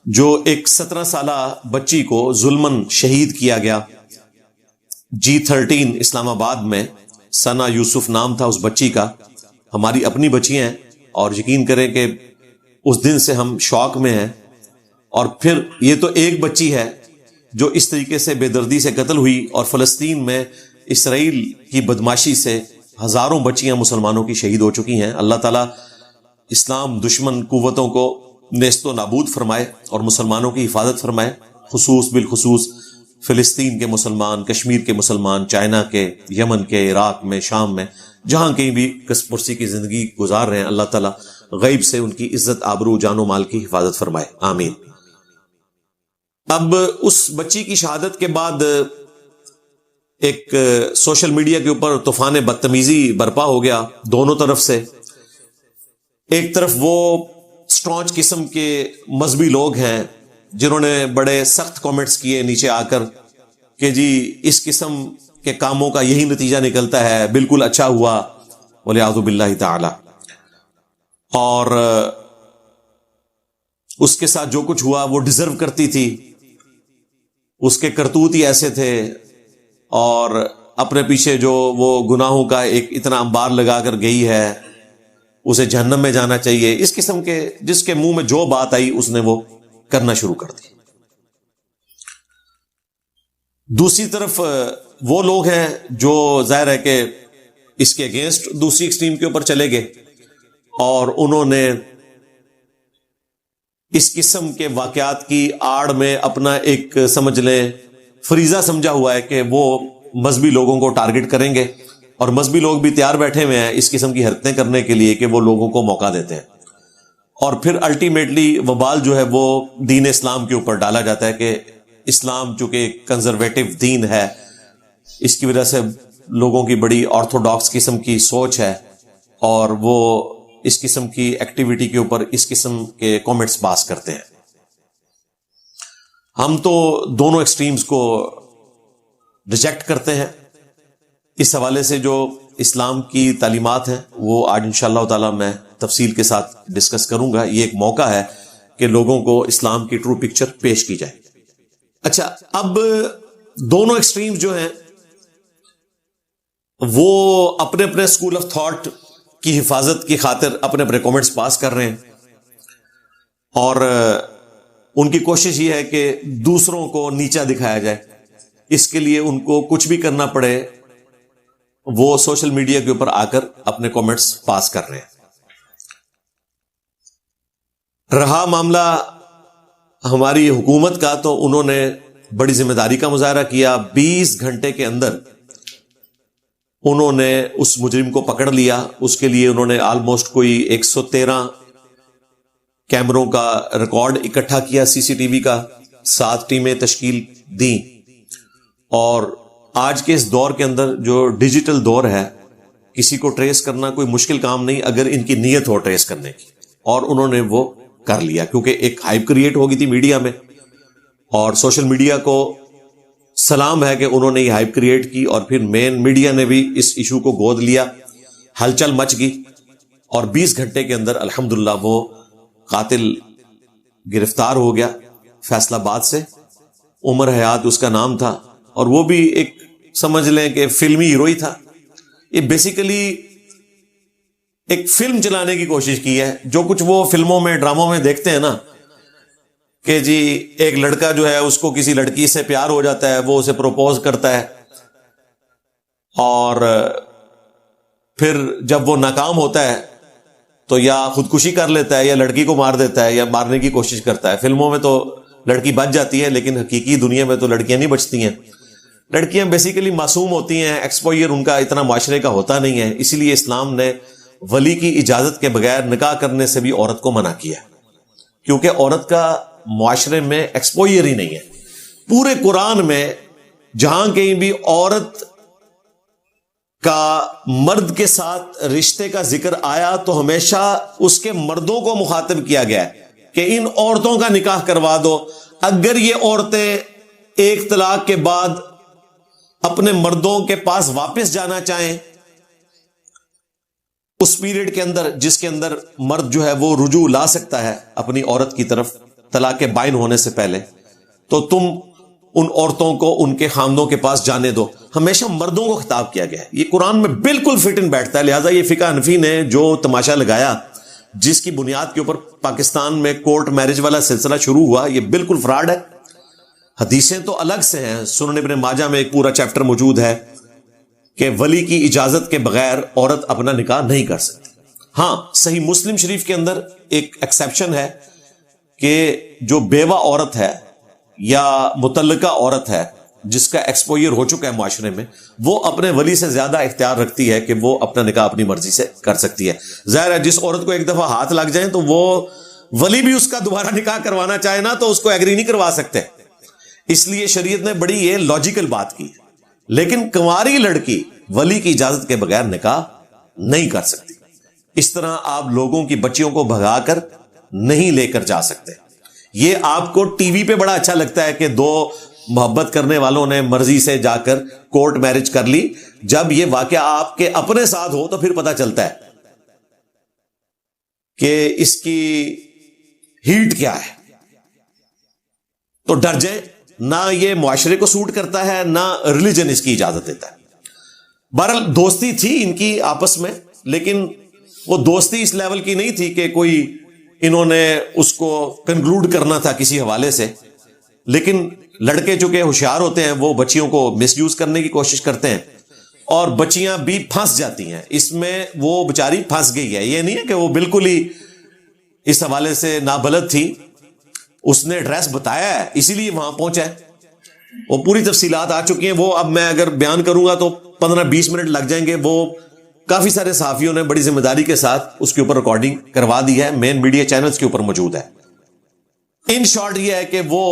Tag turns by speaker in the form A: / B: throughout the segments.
A: جو ایک 17 سالہ بچی کو ظلمن شہید کیا گیا G13 اسلام آباد میں. ثنا یوسف نام تھا اس بچی کا. ہماری اپنی بچیاں ہیں اور یقین کریں کہ اس دن سے ہم شوق میں ہیں. اور پھر یہ تو ایک بچی ہے جو اس طریقے سے بے دردی سے قتل ہوئی، اور فلسطین میں اسرائیل کی بدماشی سے ہزاروں بچیاں مسلمانوں کی شہید ہو چکی ہیں. اللہ تعالیٰ اسلام دشمن قوتوں کو نیست و نابود فرمائے اور مسلمانوں کی حفاظت فرمائے، بالخصوص فلسطین کے مسلمان، کشمیر کے مسلمان، چائنا کے، یمن کے، عراق میں، شام میں، جہاں کہیں بھی کس پرسی کی زندگی گزار رہے ہیں. اللہ تعالیٰ غیب سے ان کی عزت، آبرو، جان و مال کی حفاظت فرمائے، آمین. اب اس بچی کی شہادت کے بعد ایک سوشل میڈیا کے اوپر طوفان بدتمیزی برپا ہو گیا دونوں طرف سے. ایک طرف وہ سٹرانچ قسم کے مذہبی لوگ ہیں جنہوں نے بڑے سخت کامنٹس کیے نیچے آ کر کہ جی اس قسم کے کاموں کا یہی نتیجہ نکلتا ہے، بالکل اچھا ہوا، والعیاذ باللہ تعالی. اور اس کے ساتھ جو کچھ ہوا وہ ڈیزرو کرتی تھی، اس کے کرتوت ہی ایسے تھے، اور اپنے پیچھے جو وہ گناہوں کا ایک اتنا انبار لگا کر گئی ہے، اسے جہنم میں جانا چاہیے. اس قسم کے جس کے منہ میں جو بات آئی اس نے وہ کرنا شروع کر دی. دوسری طرف وہ لوگ ہیں جو ظاہر ہے کہ اس کے اگینسٹ دوسری ایکسٹریم کے اوپر چلے گئے، اور انہوں نے اس قسم کے واقعات کی آڑ میں اپنا ایک سمجھ لیں فریضہ سمجھا ہوا ہے کہ وہ مذہبی لوگوں کو ٹارگٹ کریں گے، اور مذہبی لوگ بھی تیار بیٹھے ہوئے ہیں اس قسم کی حرکتیں کرنے کے لیے کہ وہ لوگوں کو موقع دیتے ہیں. اور پھر الٹیمیٹلی وبال جو ہے وہ دین اسلام کے اوپر ڈالا جاتا ہے کہ اسلام چونکہ کنزرویٹو دین ہے، اس کی وجہ سے لوگوں کی بڑی آرتھوڈاکس قسم کی سوچ ہے، اور وہ اس قسم کی ایکٹیویٹی کے اوپر اس قسم کے کامنٹس پاس کرتے ہیں. ہم تو دونوں ایکسٹریمز کو ریجیکٹ کرتے ہیں. اس حوالے سے جو اسلام کی تعلیمات ہیں وہ آج انشاءاللہ تعالی میں تفصیل کے ساتھ ڈسکس کروں گا. یہ ایک موقع ہے کہ لوگوں کو اسلام کی ٹرو پکچر پیش کی جائے. اچھا، اب دونوں ایکسٹریمز جو ہیں وہ اپنے اپنے اسکول آف تھاٹ کی حفاظت کی خاطر اپنے اپنے کامنٹس پاس کر رہے ہیں، اور ان کی کوشش یہ ہے کہ دوسروں کو نیچا دکھایا جائے. اس کے لیے ان کو کچھ بھی کرنا پڑے وہ سوشل میڈیا کے اوپر آ کر اپنے کامنٹس پاس کر رہے ہیں. رہا معاملہ ہماری حکومت کا، تو انہوں نے بڑی ذمہ داری کا مظاہرہ کیا. 20 گھنٹے کے اندر انہوں نے اس مجرم کو پکڑ لیا. اس کے لیے انہوں نے آلموسٹ کوئی 113 کیمروں کا ریکارڈ اکٹھا کیا، CCTV کا. 7 ٹیمیں تشکیل دیں. اور آج کے اس دور کے اندر جو ڈیجیٹل دور ہے، کسی کو ٹریس کرنا کوئی مشکل کام نہیں اگر ان کی نیت ہو ٹریس کرنے کی. اور انہوں نے وہ کر لیا کیونکہ ایک ہائپ کریٹ ہو گئی تھی میڈیا میں، اور سوشل میڈیا کو سلام ہے کہ انہوں نے یہ ہائپ کریٹ کی، اور پھر مین میڈیا نے بھی اس ایشو کو گود لیا. ہلچل مچ گئی، اور 20 گھنٹے کے اندر الحمدللہ وہ قاتل گرفتار ہو گیا فیصل آباد سے. عمر حیات اس کا نام تھا، اور وہ بھی ایک سمجھ لیں کہ فلمی ہیرو ہی تھا. یہ بیسیکلی ایک فلم چلانے کی کوشش کی ہے. جو کچھ وہ فلموں میں، ڈراموں میں دیکھتے ہیں نا کہ جی ایک لڑکا جو ہے اس کو کسی لڑکی سے پیار ہو جاتا ہے، وہ اسے پروپوز کرتا ہے، اور پھر جب وہ ناکام ہوتا ہے تو یا خودکشی کر لیتا ہے یا لڑکی کو مار دیتا ہے یا مارنے کی کوشش کرتا ہے. فلموں میں تو لڑکی بچ جاتی ہے، لیکن حقیقی دنیا میں تو لڑکیاں نہیں بچتی ہیں. لڑکیاں بیسیکلی معصوم ہوتی ہیں، ایکسپوئر ان کا اتنا معاشرے کا ہوتا نہیں ہے. اسی لیے اسلام نے ولی کی اجازت کے بغیر نکاح کرنے سے بھی عورت کو منع کیا، کیونکہ عورت کا معاشرے میں ایکسپوئر ہی نہیں ہے. پورے قرآن میں جہاں کہیں بھی عورت کا مرد کے ساتھ رشتے کا ذکر آیا تو ہمیشہ اس کے مردوں کو مخاطب کیا گیا ہے کہ ان عورتوں کا نکاح کروا دو. اگر یہ عورتیں ایک طلاق کے بعد اپنے مردوں کے پاس واپس جانا چاہیں اس پیریڈ کے اندر جس کے اندر مرد جو ہے وہ رجوع لا سکتا ہے اپنی عورت کی طرف، طلاق بائن ہونے سے پہلے تو تم ان عورتوں کو ان کے خاندوں کے پاس جانے دو. ہمیشہ مردوں کو خطاب کیا گیا ہے. یہ قرآن میں بالکل فٹ ان بیٹھتا ہے. لہٰذا یہ فقہ حنفی نے جو تماشا لگایا, جس کی بنیاد کے اوپر پاکستان میں کورٹ میرج والا سلسلہ شروع ہوا, یہ بالکل فراڈ ہے. حدیثیں تو الگ سے ہیں. سنن ابن ماجہ میں ایک پورا چیپٹر موجود ہے کہ ولی کی اجازت کے بغیر عورت اپنا نکاح نہیں کر سکتی. ہاں, صحیح مسلم شریف کے اندر ایک ایکسیپشن ہے کہ جو بیوہ عورت ہے یا متعلقہ عورت ہے جس کا ایکسپوئر ہو چکا ہے معاشرے میں, وہ اپنے ولی سے زیادہ اختیار رکھتی ہے کہ وہ اپنا نکاح اپنی مرضی سے کر سکتی ہے. ظاہر ہے جس عورت کو ایک دفعہ ہاتھ لگ جائیں تو وہ ولی بھی اس کا دوبارہ نکاح کروانا چاہے نا تو اس کو ایگری نہیں کروا سکتے. اس لیے شریعت نے بڑی یہ لاجیکل بات کی. لیکن کنواری لڑکی ولی کی اجازت کے بغیر نکاح نہیں کر سکتی. اس طرح آپ لوگوں کی بچیوں کو بھگا کر نہیں لے کر جا سکتے. یہ آپ کو ٹی وی پہ بڑا اچھا لگتا ہے کہ دو محبت کرنے والوں نے مرضی سے جا کر کورٹ میرج کر لی. جب یہ واقعہ آپ کے اپنے ساتھ ہو تو پھر پتہ چلتا ہے کہ اس کی ہیٹ کیا ہے. تو ڈر جائیں, نہ یہ معاشرے کو سوٹ کرتا ہے, نہ ریلیجن اس کی اجازت دیتا ہے. بہرحال دوستی تھی ان کی آپس میں, لیکن وہ دوستی اس لیول کی نہیں تھی کہ کوئی انہوں نے اس کو کنکلوڈ کرنا تھا کسی حوالے سے. لیکن لڑکے چونکہ ہوشیار ہوتے ہیں وہ بچیوں کو مس یوز کرنے کی کوشش کرتے ہیں اور بچیاں بھی پھنس جاتی ہیں اس میں. وہ بیچاری پھنس گئی ہے. یہ نہیں ہے کہ وہ بالکل ہی اس حوالے سے نابلد تھی, اس نے ایڈریس بتایا ہے اسی لیے وہاں پہنچا ہے. وہ پوری تفصیلات آ چکی ہیں. وہ اب میں اگر بیان کروں گا تو 15-20 منٹ لگ جائیں گے. وہ کافی سارے صحافیوں نے بڑی ذمہ داری کے ساتھ اس کے اوپر ریکارڈنگ کروا دی ہے, مین میڈیا چینلز کے اوپر موجود ہے. ان شارٹ یہ ہے کہ وہ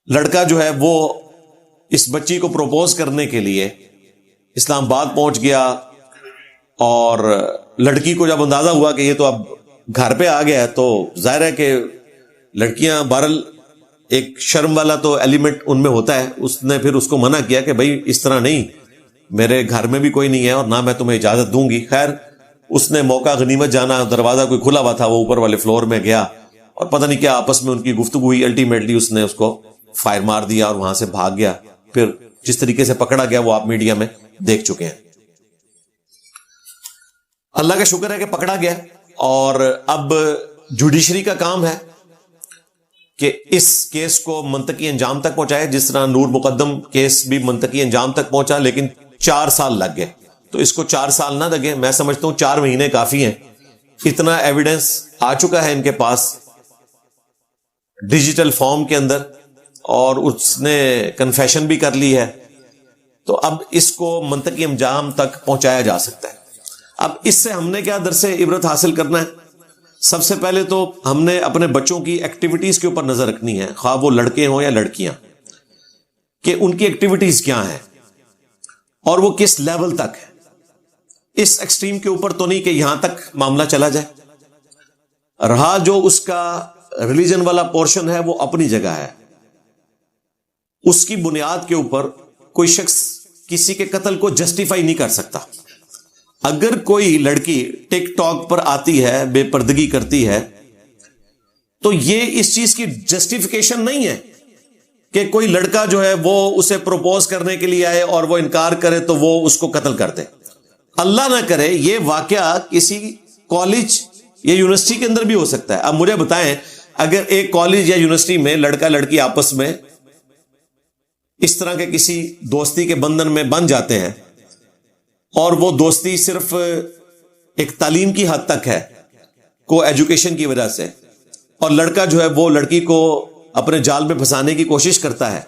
A: لڑکا جو ہے وہ اس بچی کو پروپوز کرنے کے لیے اسلام آباد پہنچ گیا, اور لڑکی کو جب اندازہ ہوا کہ یہ تو اب گھر پہ آ گیا ہے تو ظاہر ہے کہ لڑکیاں بہرحال ایک شرم والا تو ایلیمنٹ ان میں ہوتا ہے. اس نے پھر اس کو منع کیا کہ بھائی اس طرح نہیں, میرے گھر میں بھی کوئی نہیں ہے اور نہ میں تمہیں اجازت دوں گی. خیر اس نے موقع غنیمت جانا, دروازہ کوئی کھلا ہوا تھا, وہ اوپر والے فلور میں گیا اور پتہ نہیں کیا آپس میں ان کی گفتگو ہوئی. الٹیمیٹلی اس نے اس کو فائر مار دیا اور وہاں سے بھاگ گیا. پھر جس طریقے سے پکڑا گیا وہ آپ میڈیا میں دیکھ چکے ہیں. اللہ کا شکر ہے کہ پکڑا گیا, اور اب جوڈیشری کا کام ہے کہ اس کیس کو منطقی انجام تک پہنچائے. جس طرح نور مقدم کیس بھی منطقی انجام تک پہنچا, لیکن 4 سال لگ گئے. تو اس کو 4 سال نہ لگے, میں سمجھتا ہوں 4 مہینے کافی ہیں. اتنا ایویڈنس آ چکا ہے ان کے پاس ڈیجیٹل فارم کے اندر, اور اس نے کنفیشن بھی کر لی ہے. تو اب اس کو منطقی انجام تک پہنچایا جا سکتا ہے. اب اس سے ہم نے کیا درس عبرت حاصل کرنا ہے؟ سب سے پہلے تو ہم نے اپنے بچوں کی ایکٹیویٹیز کے اوپر نظر رکھنی ہے, خواہ وہ لڑکے ہوں یا لڑکیاں, کہ ان کی ایکٹیویٹیز کیا ہیں اور وہ کس لیول تک ہے. اس ایکسٹریم کے اوپر تو نہیں کہ یہاں تک معاملہ چلا جائے. رہا جو اس کا ریلیجن والا پورشن ہے وہ اپنی جگہ ہے, اس کی بنیاد کے اوپر کوئی شخص کسی کے قتل کو جسٹیفائی نہیں کر سکتا. اگر کوئی لڑکی ٹک ٹاک پر آتی ہے, بے پردگی کرتی ہے, تو یہ اس چیز کی جسٹیفیکیشن نہیں ہے کہ کوئی لڑکا جو ہے وہ اسے پروپوز کرنے کے لیے آئے اور وہ انکار کرے تو وہ اس کو قتل کر دے. اللہ نہ کرے یہ واقعہ کسی کالج یا یونیورسٹی کے اندر بھی ہو سکتا ہے. اب مجھے بتائیں, اگر ایک کالج یا یونیورسٹی میں لڑکا لڑکی آپس میں اس طرح کے کسی دوستی کے بندھن میں بن جاتے ہیں, اور وہ دوستی صرف ایک تعلیم کی حد تک ہے, کو ایجوکیشن کی وجہ سے, اور لڑکا جو ہے وہ لڑکی کو اپنے جال میں پھنسانے کی کوشش کرتا ہے,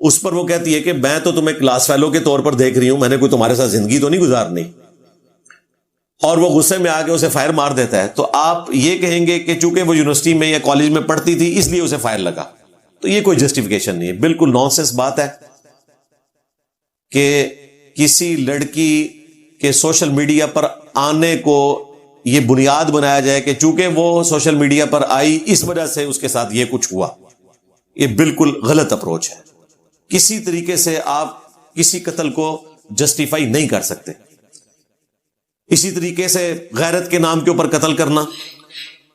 A: اس پر وہ کہتی ہے کہ میں تو تمہیں کلاس فیلو کے طور پر دیکھ رہی ہوں, میں نے کوئی تمہارے ساتھ زندگی تو نہیں گزارنی, اور وہ غصے میں آ کے اسے فائر مار دیتا ہے, تو آپ یہ کہیں گے کہ چونکہ وہ یونیورسٹی میں یا کالج میں پڑھتی تھی اس لیے اسے فائر لگا. تو یہ کوئی جسٹیفیکیشن نہیں ہے, بالکل نان سینس بات ہے کہ کسی لڑکی کے سوشل میڈیا پر آنے کو یہ بنیاد بنایا جائے کہ چونکہ وہ سوشل میڈیا پر آئی اس وجہ سے اس کے ساتھ یہ کچھ ہوا. یہ بالکل غلط اپروچ ہے. کسی طریقے سے آپ کسی قتل کو جسٹیفائی نہیں کر سکتے. اسی طریقے سے غیرت کے نام کے اوپر قتل کرنا,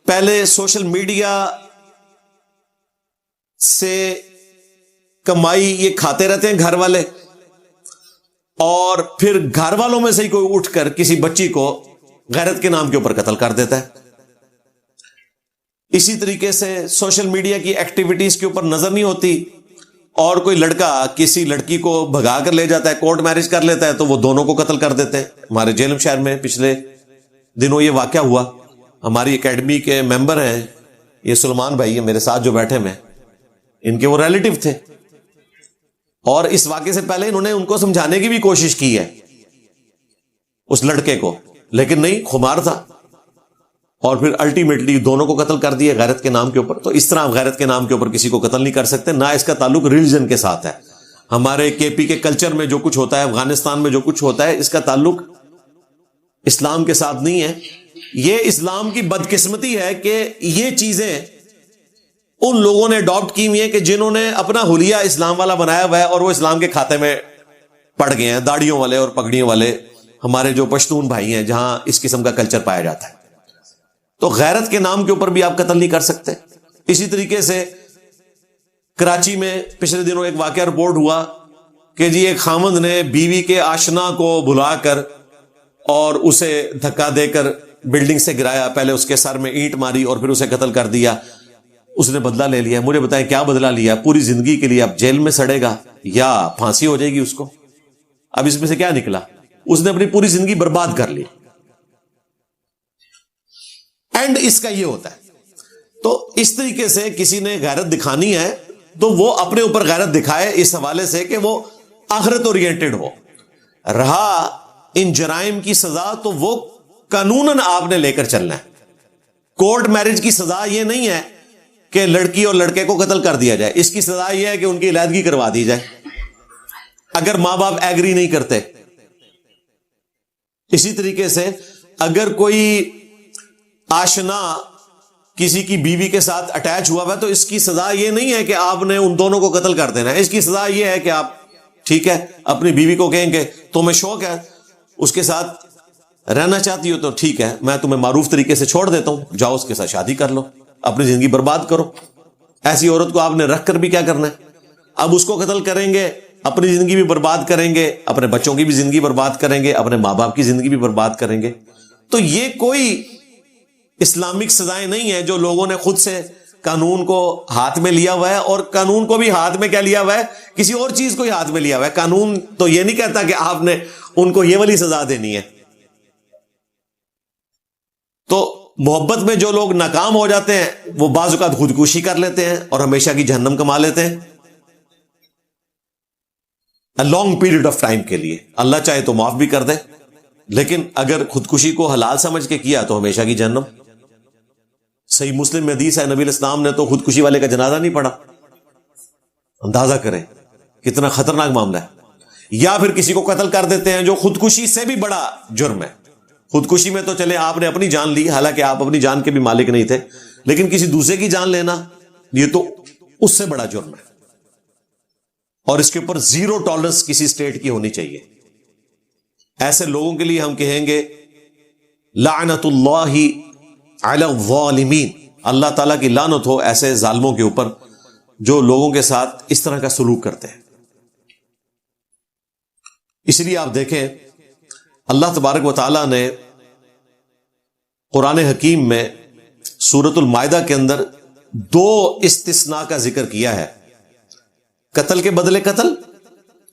A: پہلے سوشل میڈیا سے کمائی یہ کھاتے رہتے ہیں گھر والے، اور پھر گھر والوں میں سے ہی کوئی اٹھ کر کسی بچی کو غیرت کے نام کے اوپر قتل کر دیتا ہے۔ اسی طریقے سے سوشل میڈیا کی ایکٹیویٹیز کے اوپر نظر نہیں ہوتی، اور کوئی لڑکا کسی لڑکی کو بھگا کر لے جاتا ہے، کورٹ میرج کر لیتا ہے، تو وہ دونوں کو قتل کر دیتے ہیں۔ ہمارے جہلم شہر میں پچھلے دنوں یہ واقعہ ہوا۔ ہماری اکیڈمی کے ممبر ہیں، یہ سلمان بھائی ہیں میرے ساتھ جو بیٹھے ہوئے، ان کے وہ ریلیٹو تھے، اور اس واقعے سے پہلے انہوں نے ان کو سمجھانے کی بھی کوشش کی ہے اس لڑکے کو، لیکن نہیں، خمار تھا، اور پھر الٹیمیٹلی دونوں کو قتل کر دیا غیرت کے نام کے اوپر۔ تو اس طرح غیرت کے نام کے اوپر کسی کو قتل نہیں کر سکتے، نہ اس کا تعلق ریلیجن کے ساتھ ہے۔ ہمارے کے پی کے کلچر میں جو کچھ ہوتا ہے، افغانستان میں جو کچھ ہوتا ہے، اس کا تعلق اسلام کے ساتھ نہیں ہے۔ یہ اسلام کی بدقسمتی ہے کہ یہ چیزیں ان لوگوں نے اڈاپٹ کی ہوئی ہیں کہ جنہوں نے اپنا حلیہ اسلام والا بنایا ہوا ہے، اور وہ اسلام کے کھاتے میں پڑ گئے ہیں، داڑھیوں والے اور پگڑیوں والے ہمارے جو پشتون بھائی ہیں جہاں اس قسم کا کلچر پایا جاتا ہے۔ تو غیرت کے نام کے اوپر بھی آپ قتل نہیں کر سکتے۔ اسی طریقے سے کراچی میں پچھلے دنوں ایک واقعہ رپورٹ ہوا کہ جی ایک خامند نے بیوی کے آشنا کو بلا کر اور اسے دھکا دے کر بلڈنگ سے گرایا، پہلے اس کے سر میں اینٹ ماری اور پھر اسے قتل کر دیا۔ اس نے بدلہ لے لیا۔ مجھے بتائیں کیا بدلہ لیا؟ پوری زندگی کے لیے اب جیل میں سڑے گا یا پھانسی ہو جائے گی اس کو؟ اب اس میں سے کیا نکلا؟ اس نے اپنی پوری زندگی برباد کر لی۔ اینڈ اس کا یہ ہوتا ہے۔ تو اس طریقے سے کسی نے غیرت دکھانی ہے تو وہ اپنے اوپر غیرت دکھائے اس حوالے سے کہ وہ آخرت اورینٹڈ ہو۔ رہا ان جرائم کی سزا تو وہ قانوناً آپ نے لے کر چلنا ہے۔ کورٹ میرج کی سزا یہ نہیں ہے کہ لڑکی اور لڑکے کو قتل کر دیا جائے، اس کی سزا یہ ہے کہ ان کی علیحدگی کروا دی جائے اگر ماں باپ ایگری نہیں کرتے۔ اسی طریقے سے اگر کوئی آشنا کسی کی بیوی کے ساتھ اٹیچ ہوا ہے تو اس کی سزا یہ نہیں ہے کہ آپ نے ان دونوں کو قتل کر دینا ہے، اس کی سزا یہ ہے کہ آپ ٹھیک ہے اپنی بیوی کو کہیں کہ تمہیں شوق ہے اس کے ساتھ رہنا چاہتی ہو تو ٹھیک ہے، میں تمہیں معروف طریقے سے چھوڑ دیتا ہوں، جاؤ اس کے ساتھ شادی کر لو، اپنی زندگی برباد کرو۔ ایسی عورت کو آپ نے رکھ کر بھی کیا کرنا ہے؟ اب اس کو قتل کریں گے، اپنی زندگی بھی برباد کریں گے، اپنے بچوں کی بھی زندگی برباد کریں گے، اپنے ماں باپ کی زندگی بھی برباد کریں گے۔ تو یہ کوئی اسلامک سزائیں نہیں ہیں جو لوگوں نے خود سے قانون کو ہاتھ میں لیا ہوا ہے، اور قانون کو بھی ہاتھ میں کیا لیا ہوا ہے؟ کسی اور چیز کو ہی ہاتھ میں لیا ہوا ہے۔ قانون تو یہ نہیں کہتا کہ آپ نے ان کو یہ والی سزا دینی ہے۔ تو محبت میں جو لوگ ناکام ہو جاتے ہیں وہ بعض اوقات خودکشی کر لیتے ہیں اور ہمیشہ کی جہنم کما لیتے ہیں لانگ پیریڈ آف ٹائم کے لیے۔ اللہ چاہے تو معاف بھی کر دے، لیکن اگر خودکشی کو حلال سمجھ کے کیا تو ہمیشہ کی جہنم۔ صحیح مسلم میں حدیث ہے، نبی الاسلام نے تو خودکشی والے کا جنازہ نہیں پڑھا۔ اندازہ کریں کتنا خطرناک معاملہ ہے۔ یا پھر کسی کو قتل کر دیتے ہیں جو خودکشی سے بھی بڑا جرم ہے۔ خودکشی میں تو چلے آپ نے اپنی جان لی، حالانکہ آپ اپنی جان کے بھی مالک نہیں تھے، لیکن کسی دوسرے کی جان لینا یہ تو اس سے بڑا جرم ہے، اور اس کے اوپر زیرو ٹالرنس کسی اسٹیٹ کی ہونی چاہیے۔ ایسے لوگوں کے لیے ہم کہیں گے لعنت اللہ علی الظالمین، اللہ تعالیٰ کی لعنت ہو ایسے ظالموں کے اوپر جو لوگوں کے ساتھ اس طرح کا سلوک کرتے ہیں۔ اس لیے آپ دیکھیں اللہ تبارک و تعالیٰ نے قرآن حکیم میں سورۃ المائدہ کے اندر دو استثناء کا ذکر کیا ہے، قتل کے بدلے قتل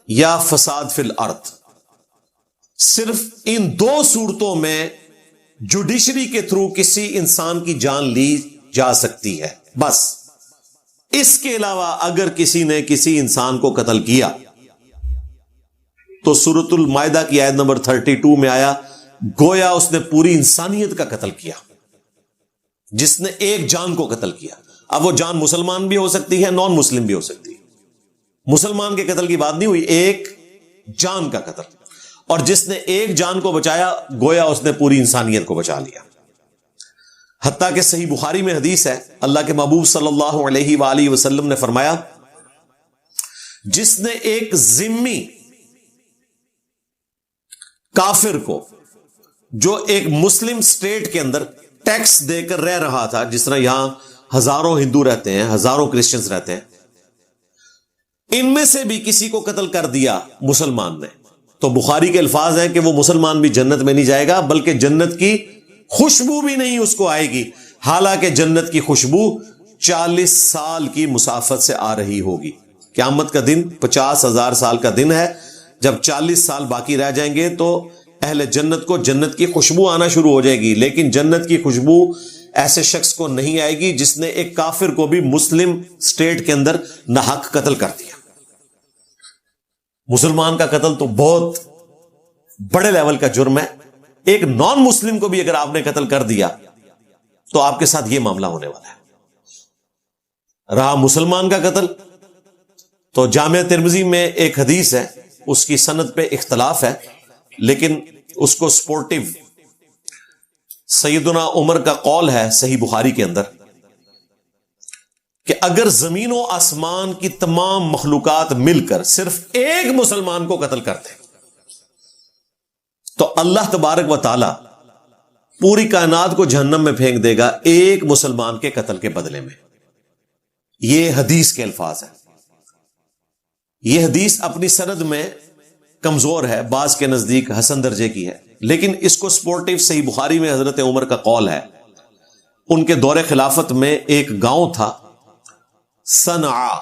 A: یا فساد فی الارض۔ صرف ان دو صورتوں میں جوڈیشری کے تھرو کسی انسان کی جان لی جا سکتی ہے، بس۔ اس کے علاوہ اگر کسی نے کسی انسان کو قتل کیا تو سورۃ المائدہ کی آیت نمبر 32 میں آیا گویا اس نے پوری انسانیت کا قتل کیا، جس نے ایک جان کو قتل کیا۔ اب وہ جان مسلمان بھی ہو سکتی ہے، نان مسلم بھی ہو سکتی ہے۔ مسلمان کے قتل کی بات نہیں ہوئی، ایک جان کا قتل، اور جس نے ایک جان کو بچایا گویا اس نے پوری انسانیت کو بچا لیا۔ حتیٰ کہ صحیح بخاری میں حدیث ہے، اللہ کے محبوب صلی اللہ علیہ وآلہ وسلم نے فرمایا جس نے ایک ذمی کافر کو جو ایک مسلم سٹیٹ کے اندر ٹیکس دے کر رہ رہا تھا، جس طرح یہاں ہزاروں ہندو رہتے ہیں، ہزاروں کرسچنز رہتے ہیں، ان میں سے بھی کسی کو قتل کر دیا مسلمان نے، تو بخاری کے الفاظ ہیں کہ وہ مسلمان بھی جنت میں نہیں جائے گا، بلکہ جنت کی خوشبو بھی نہیں اس کو آئے گی، حالانکہ جنت کی خوشبو 40 سال کی مسافت سے آ رہی ہوگی۔ قیامت کا دن 50,000 سال کا دن ہے، جب 40 سال باقی رہ جائیں گے تو اہل جنت کو جنت کی خوشبو آنا شروع ہو جائے گی، لیکن جنت کی خوشبو ایسے شخص کو نہیں آئے گی جس نے ایک کافر کو بھی مسلم سٹیٹ کے اندر ناحق قتل کر دیا۔ مسلمان کا قتل تو بہت بڑے لیول کا جرم ہے، ایک نان مسلم کو بھی اگر آپ نے قتل کر دیا تو آپ کے ساتھ یہ معاملہ ہونے والا ہے۔ رہا مسلمان کا قتل، تو جامع ترمذی میں ایک حدیث ہے، اس کی سند پہ اختلاف ہے، لیکن اس کو سپورٹیو سیدنا عمر کا قول ہے صحیح بخاری کے اندر کہ اگر زمین و آسمان کی تمام مخلوقات مل کر صرف ایک مسلمان کو قتل کرتے تو اللہ تبارک و تعالی پوری کائنات کو جہنم میں پھینک دے گا ایک مسلمان کے قتل کے بدلے میں۔ یہ حدیث کے الفاظ ہیں۔ یہ حدیث اپنی سند میں کمزور ہے، بعض کے نزدیک حسن درجے کی ہے، لیکن اس کو سپورٹیو صحیح بخاری میں حضرت عمر کا قول ہے۔ ان کے دور خلافت میں ایک گاؤں تھا صنعاء،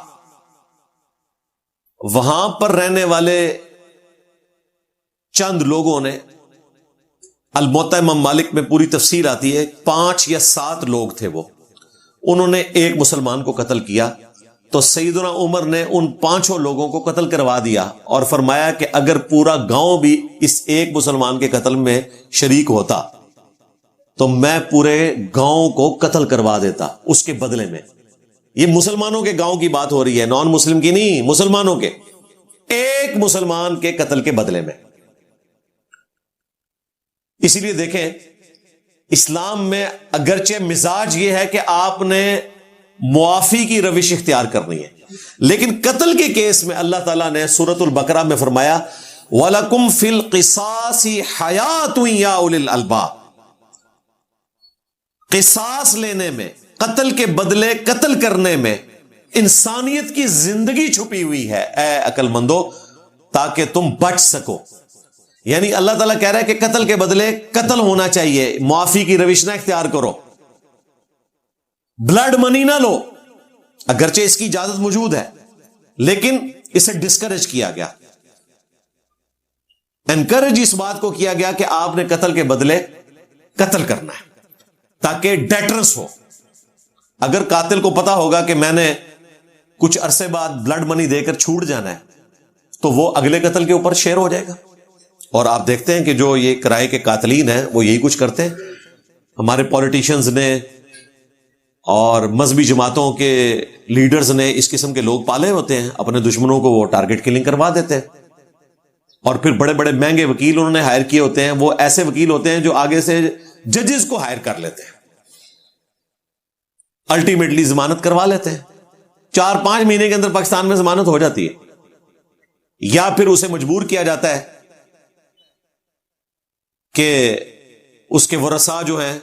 A: وہاں پر رہنے والے چند لوگوں نے، الموطا امام مالک میں پوری تفصیل آتی ہے، 5 یا 7 لوگ تھے وہ، انہوں نے ایک مسلمان کو قتل کیا، تو سیدنا عمر نے ان 5 لوگوں کو قتل کروا دیا اور فرمایا کہ اگر پورا گاؤں بھی اس ایک مسلمان کے قتل میں شریک ہوتا تو میں پورے گاؤں کو قتل کروا دیتا اس کے بدلے میں۔ یہ مسلمانوں کے گاؤں کی بات ہو رہی ہے، نان مسلم کی نہیں، مسلمانوں کے، ایک مسلمان کے قتل کے بدلے میں۔ اسی لیے دیکھیں اسلام میں اگرچہ مزاج یہ ہے کہ آپ نے معافی کی روش اختیار کرنی ہے، لیکن قتل کے کیس میں اللہ تعالیٰ نے سورۃ البقرہ میں فرمایا وَلَكُمْ فِي الْقِصَاصِ حَيَاةٌ يَا أُولِي الْأَلْبَابِ، قصاص لینے میں، قتل کے بدلے قتل کرنے میں انسانیت کی زندگی چھپی ہوئی ہے اے عقل مندو، تاکہ تم بچ سکو۔ یعنی اللہ تعالیٰ کہہ رہا ہے کہ قتل کے بدلے قتل ہونا چاہیے، معافی کی روش نہ اختیار کرو، بلڈ منی نہ لو، اگرچہ اس کی اجازت موجود ہے لیکن اسے ڈسکریج کیا گیا، انکریج اس بات کو کیا گیا کہ آپ نے قتل کے بدلے قتل کرنا ہے تاکہ ڈیٹرنس ہو۔ اگر قاتل کو پتا ہوگا کہ میں نے کچھ عرصے بعد بلڈ منی دے کر چھوٹ جانا ہے تو وہ اگلے قتل کے اوپر شیر ہو جائے گا۔ اور آپ دیکھتے ہیں کہ جو یہ کرائے کے قاتلین ہیں وہ یہی کچھ کرتے ہیں۔ ہمارے پولیٹیشنز نے اور مذہبی جماعتوں کے لیڈرز نے اس قسم کے لوگ پالے ہوتے ہیں، اپنے دشمنوں کو وہ ٹارگٹ کلنگ کروا دیتے ہیں، اور پھر بڑے بڑے مہنگے وکیل انہوں نے ہائر کیے ہوتے ہیں، وہ ایسے وکیل ہوتے ہیں جو آگے سے ججز کو ہائر کر لیتے ہیں، الٹیمیٹلی ضمانت کروا لیتے ہیں، 4-5 مہینے کے اندر پاکستان میں ضمانت ہو جاتی ہے، یا پھر اسے مجبور کیا جاتا ہے کہ اس کے ورثاء جو ہیں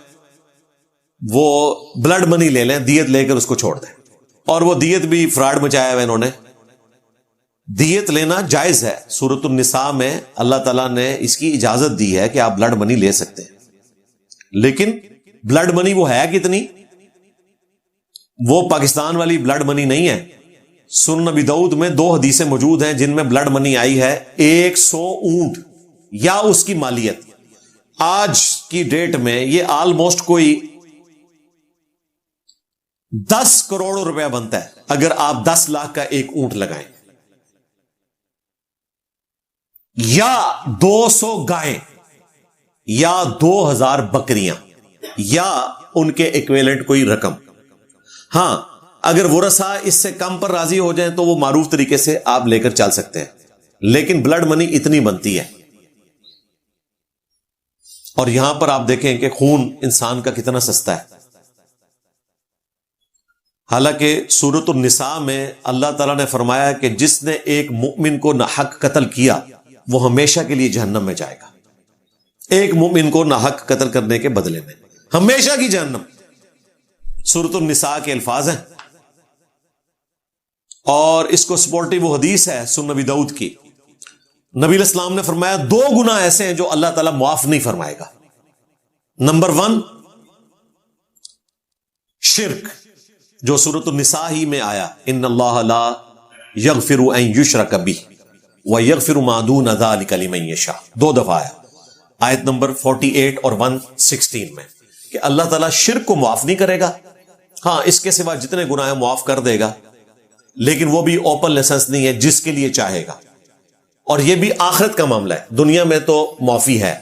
A: وہ بلڈ منی لے لیں، دیت لے کر اس کو چھوڑ دیں، اور وہ دیت بھی فراڈ مچایا ہوا انہوں نے۔ دیت لینا جائز ہے، سورۃ النساء میں اللہ تعالیٰ نے اس کی اجازت دی ہے کہ آپ بلڈ منی لے سکتے ہیں، لیکن بلڈ منی وہ ہے کتنی؟ وہ پاکستان والی بلڈ منی نہیں ہے۔ سنن نبی داؤد میں 2 حدیثیں موجود ہیں جن میں بلڈ منی آئی ہے 100 اونٹ یا اس کی مالیت۔ آج کی ڈیٹ میں یہ آلموسٹ کوئی 10 کروڑ روپیہ بنتا ہے اگر آپ 10 لاکھ کا ایک اونٹ لگائیں، یا 200 گائیں، یا 2000 بکریاں، یا ان کے ایکویلنٹ کوئی رقم۔ ہاں اگر ورثاء اس سے کم پر راضی ہو جائیں تو وہ معروف طریقے سے آپ لے کر چل سکتے ہیں، لیکن بلڈ منی اتنی بنتی ہے۔ اور یہاں پر آپ دیکھیں کہ خون انسان کا کتنا سستا ہے، حالانکہ سورۃ النساء میں اللہ تعالیٰ نے فرمایا کہ جس نے ایک مومن کو ناحق قتل کیا وہ ہمیشہ کے لیے جہنم میں جائے گا، ایک مومن کو ناحق قتل کرنے کے بدلے میں۔ ہمیشہ کی جہنم. سورۃ النساء کے الفاظ ہیں اور اس کو سپورٹی وہ حدیث ہے سنن نبی داؤد کی. نبی علیہ السلام نے فرمایا 2 گناہ ایسے ہیں جو اللہ تعالیٰ معاف نہیں فرمائے گا. نمبر 1 شرک، جو سورۃ النساء ہی میں آیا، ان اللہ لا یغفر ان یشرک بہ ویغفر ما دون ذلک لمن یشاء. 2 دفعہ آیا، آیت نمبر 48 اور 116 میں، کہ اللہ تعالیٰ شرک کو معاف نہیں کرے گا. ہاں اس کے سوا جتنے گناہ ہیں معاف کر دے گا، لیکن وہ بھی اوپن لائسنس نہیں ہے، جس کے لیے چاہے گا. اور یہ بھی آخرت کا معاملہ ہے، دنیا میں تو معافی ہے.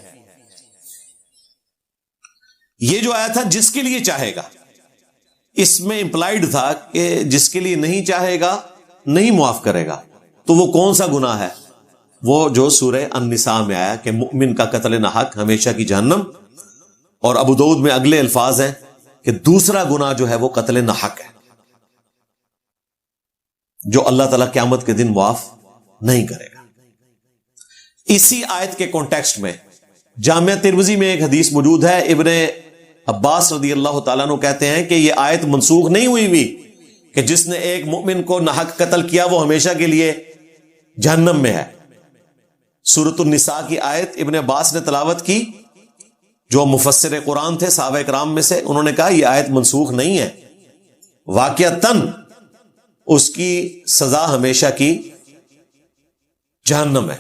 A: یہ جو آیا تھا جس کے لیے چاہے گا، اس میں امپلائڈ تھا کہ جس کے لیے نہیں چاہے گا نہیں معاف کرے گا. تو وہ کون سا گناہ ہے؟ وہ جو سورہ النساء میں آیا کہ مؤمن کا قتل ناحق ہمیشہ کی جہنم. اور ابو داؤد میں اگلے الفاظ ہیں کہ دوسرا گناہ جو ہے وہ قتل ناحق ہے، جو اللہ تعالیٰ قیامت کے دن معاف نہیں کرے گا. اسی آیت کے کانٹیکسٹ میں جامعہ ترمذی میں ایک حدیث موجود ہے. ابن عباس رضی اللہ تعالیٰ عنہ کہتے ہیں کہ یہ آیت منسوخ نہیں ہوئی کہ جس نے ایک مؤمن کو ناحق قتل کیا وہ ہمیشہ کے لیے جہنم میں ہے. سورۃ النساء کی آیت ابن عباس نے تلاوت کی، جو مفسر قرآن تھے صحابہ کرام میں سے. انہوں نے کہا یہ آیت منسوخ نہیں ہے، واقعتاً اس کی سزا ہمیشہ کی جہنم ہے.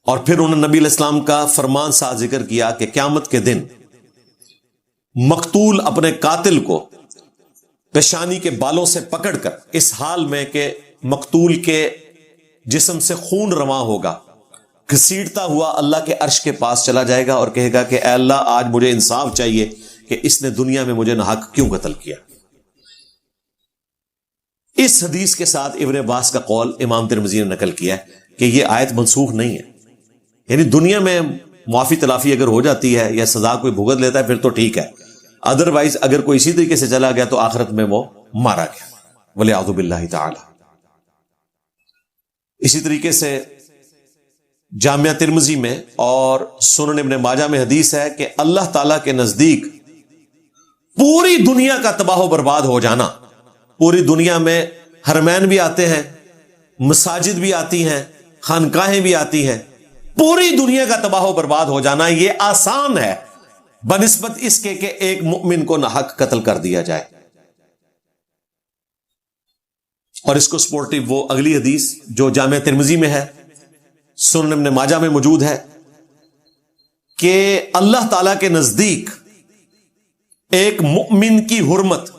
A: اور پھر انہوں نے نبی علیہ السلام کا فرمان ساتھ ذکر کیا کہ قیامت کے دن مقتول اپنے قاتل کو پیشانی کے بالوں سے پکڑ کر اس حال میں کہ مقتول کے جسم سے خون رواں ہوگا، گھسیٹتا ہوا اللہ کے عرش کے پاس چلا جائے گا اور کہے گا کہ اے اللہ آج مجھے انصاف چاہیے کہ اس نے دنیا میں مجھے ناحق کیوں قتل کیا. اس حدیث کے ساتھ ابن عباس کا قول امام ترمذی نے نقل کیا ہے کہ یہ آیت منسوخ نہیں ہے. یعنی دنیا میں معافی تلافی اگر ہو جاتی ہے یا سزا کوئی بھگت لیتا ہے پھر تو ٹھیک ہے، ادروائز اگر کوئی اسی طریقے سے چلا گیا تو آخرت میں وہ مارا گیا، والعیاذ باللہ تعالی. اسی طریقے سے جامعہ ترمذی میں اور سنن ابن ماجہ میں حدیث ہے کہ اللہ تعالی کے نزدیک پوری دنیا کا تباہ و برباد ہو جانا، پوری دنیا میں حرمین بھی آتے ہیں، مساجد بھی آتی ہیں، خانقاہیں بھی آتی ہیں، پوری دنیا کا تباہ و برباد ہو جانا یہ آسان ہے بنسبت اس کے کہ ایک مؤمن کو ناحق قتل کر دیا جائے. اور اس کو سپورٹیو وہ اگلی حدیث جو جامعہ ترمذی میں ہے، سنن ابن ماجہ میں موجود ہے، کہ اللہ تعالی کے نزدیک ایک مؤمن کی حرمت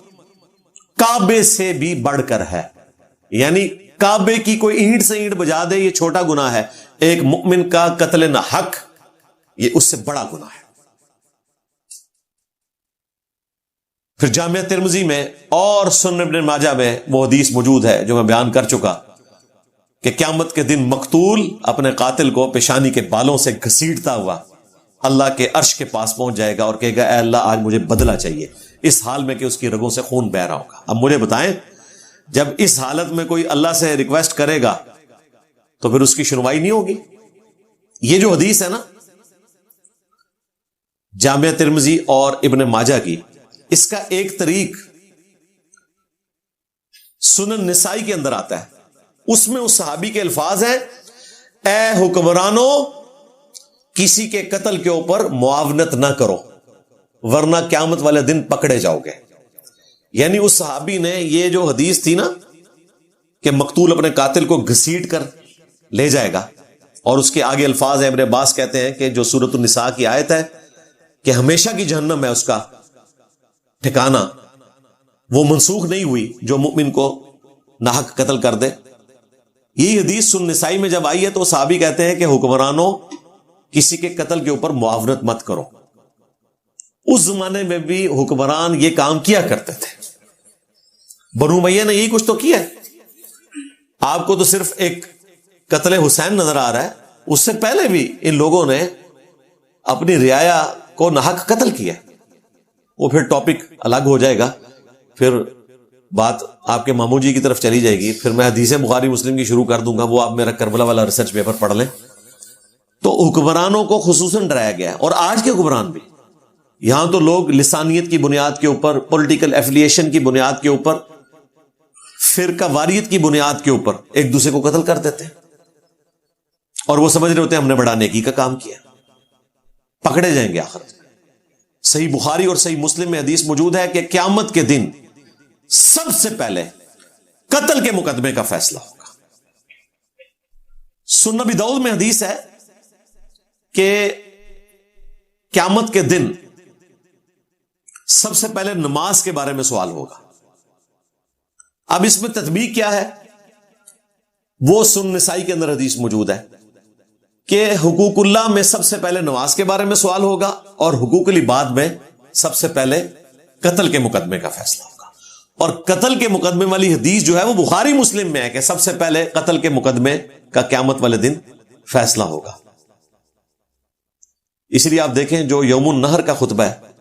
A: کعبے سے بھی بڑھ کر ہے. یعنی کعبے کی کوئی اینٹ سے اینٹ بجا دے یہ چھوٹا گناہ ہے، ایک مؤمن کا قتل ناحق یہ اس سے بڑا گناہ ہے. پھر جامعہ ترمذی میں اور سنن ابن ماجہ میں وہ حدیث موجود ہے جو میں بیان کر چکا کہ قیامت کے دن مقتول اپنے قاتل کو پیشانی کے بالوں سے گھسیٹتا ہوا اللہ کے عرش کے پاس پہنچ جائے گا اور کہے گا اے اللہ آج مجھے بدلہ چاہیے، اس حال میں کہ اس کی رگوں سے خون بہ رہا ہوگا. اب مجھے بتائیں جب اس حالت میں کوئی اللہ سے ریکویسٹ کرے گا تو پھر اس کی سنوائی نہیں ہوگی. یہ جو حدیث ہے نا جامعہ ترمذی اور ابن ماجہ کی، اس کا ایک طریق سنن نسائی کے اندر آتا ہے. اس میں اس صحابی کے الفاظ ہیں اے حکمرانوں کسی کے قتل کے اوپر معاونت نہ کرو ورنہ قیامت والے دن پکڑے جاؤ گے. یعنی اس صحابی نے یہ جو حدیث تھی نا کہ مقتول اپنے قاتل کو گھسیٹ کر لے جائے گا، اور اس کے آگے الفاظ ہیں ابن عباس کہتے ہیں کہ جو سورۃ النساء کی آیت ہے کہ ہمیشہ کی جہنم ہے اس کا ٹھکانہ، وہ منسوخ نہیں ہوئی جو مؤمن کو ناحق قتل کر دے. یہ حدیث سنن نسائی میں جب آئی ہے تو صحابی کہتے ہیں کہ حکمرانوں کسی کے قتل کے اوپر معاونت مت کرو. اس زمانے میں بھی حکمران یہ کام کیا کرتے تھے. بنو امیہ نے یہی کچھ تو کیا ہے. آپ کو تو صرف ایک قتل حسین نظر آ رہا ہے، اس سے پہلے بھی ان لوگوں نے اپنی رعایا کو ناحق قتل کیا. وہ پھر ٹاپک الگ ہو جائے گا، پھر بات آپ کے ماموں جی کی طرف چلی جائے گی، پھر میں حدیث بخاری مسلم کی شروع کر دوں گا، وہ آپ میرا کربلا والا ریسرچ پیپر پڑھ لیں. تو حکمرانوں کو خصوصاً ڈرایا گیا ہے، اور آج کے حکمران بھی یہاں تو لوگ لسانیت کی بنیاد کے اوپر، پولیٹیکل ایفیلیشن کی بنیاد کے اوپر، فرقہ واریت کی بنیاد کے اوپر ایک دوسرے کو قتل کر دیتے ہیں، اور وہ سمجھ رہے ہوتے ہیں ہم نے بڑا نیکی کا کام کیا، پکڑے جائیں گے آخرت میں۔ صحیح بخاری اور صحیح مسلم میں حدیث موجود ہے کہ قیامت کے دن سب سے پہلے قتل کے مقدمے کا فیصلہ ہوگا۔ سنن ابی داؤد میں حدیث ہے کہ قیامت کے دن سب سے پہلے نماز کے بارے میں سوال ہوگا۔ اب اس میں تطبیق کیا ہے؟ وہ سنن نسائی کے اندر حدیث موجود ہے کہ حقوق اللہ میں سب سے پہلے نماز کے بارے میں سوال ہوگا، اور حقوق العباد میں سب سے پہلے قتل کے مقدمے کا فیصلہ ہوگا۔ اور قتل کے مقدمے والی حدیث جو ہے وہ بخاری مسلم میں ہے کہ سب سے پہلے قتل کے مقدمے کا قیامت والے دن فیصلہ ہوگا۔ اس لیے آپ دیکھیں جو یوم النحر کا خطبہ ہے،